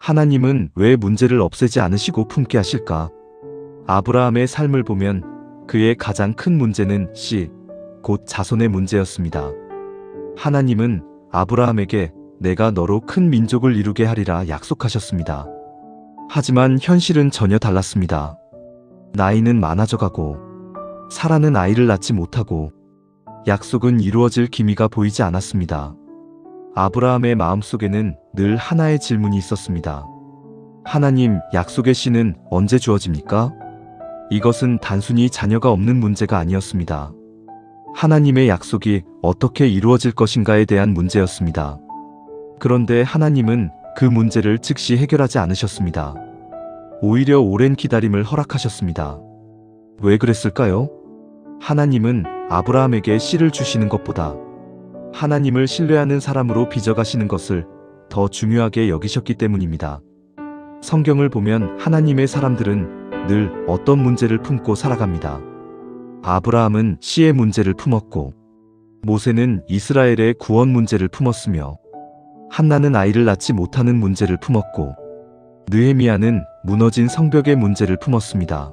하나님은 왜 문제를 없애지 않으시고 품게 하실까? 아브라함의 삶을 보면 그의 가장 큰 문제는 곧 자손의 문제였습니다. 하나님은 아브라함에게 내가 너로 큰 민족을 이루게 하리라 약속하셨습니다. 하지만 현실은 전혀 달랐습니다. 나이는 많아져가고 사라는 아이를 낳지 못하고 약속은 이루어질 기미가 보이지 않았습니다. 아브라함의 마음속에는 늘 하나의 질문이 있었습니다. 하나님, 약속의 씨는 언제 주어집니까? 이것은 단순히 자녀가 없는 문제가 아니었습니다. 하나님의 약속이 어떻게 이루어질 것인가에 대한 문제였습니다. 그런데 하나님은 그 문제를 즉시 해결하지 않으셨습니다. 오히려 오랜 기다림을 허락하셨습니다. 왜 그랬을까요? 하나님은 아브라함에게 씨를 주시는 것보다 하나님을 신뢰하는 사람으로 빚어가시는 것을 더 중요하게 여기셨기 때문입니다. 성경을 보면 하나님의 사람들은 늘 어떤 문제를 품고 살아갑니다. 아브라함은 씨의 문제를 품었고, 모세는 이스라엘의 구원 문제를 품었으며, 한나는 아이를 낳지 못하는 문제를 품었고, 느헤미야는 무너진 성벽의 문제를 품었습니다.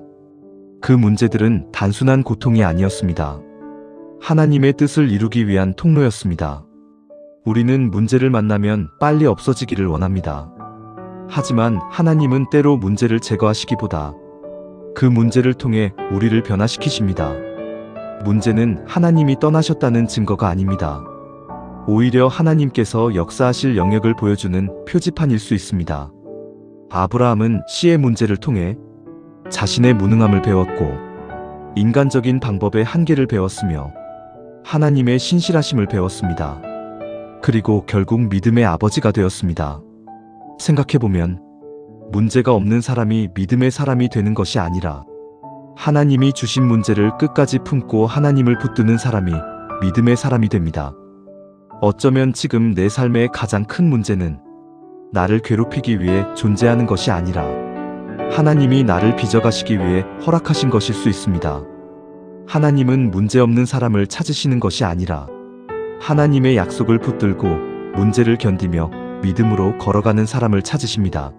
그 문제들은 단순한 고통이 아니었습니다. 하나님의 뜻을 이루기 위한 통로였습니다. 우리는 문제를 만나면 빨리 없어지기를 원합니다. 하지만 하나님은 때로 문제를 제거하시기보다 그 문제를 통해 우리를 변화시키십니다. 문제는 하나님이 떠나셨다는 증거가 아닙니다. 오히려 하나님께서 역사하실 영역을 보여주는 표지판일 수 있습니다. 아브라함은 씨의 문제를 통해 자신의 무능함을 배웠고, 인간적인 방법의 한계를 배웠으며, 하나님의 신실하심을 배웠습니다. 그리고 결국 믿음의 아버지가 되었습니다. 생각해보면 문제가 없는 사람이 믿음의 사람이 되는 것이 아니라 하나님이 주신 문제를 끝까지 품고 하나님을 붙드는 사람이 믿음의 사람이 됩니다. 어쩌면 지금 내 삶의 가장 큰 문제는 나를 괴롭히기 위해 존재하는 것이 아니라 하나님이 나를 빚어가시기 위해 허락하신 것일 수 있습니다. 하나님은 문제없는 사람을 찾으시는 것이 아니라 하나님의 약속을 붙들고 문제를 견디며 믿음으로 걸어가는 사람을 찾으십니다.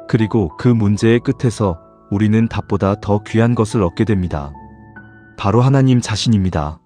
그리고 그 문제의 끝에서 우리는 답보다 더 귀한 것을 얻게 됩니다. 바로 하나님 자신입니다.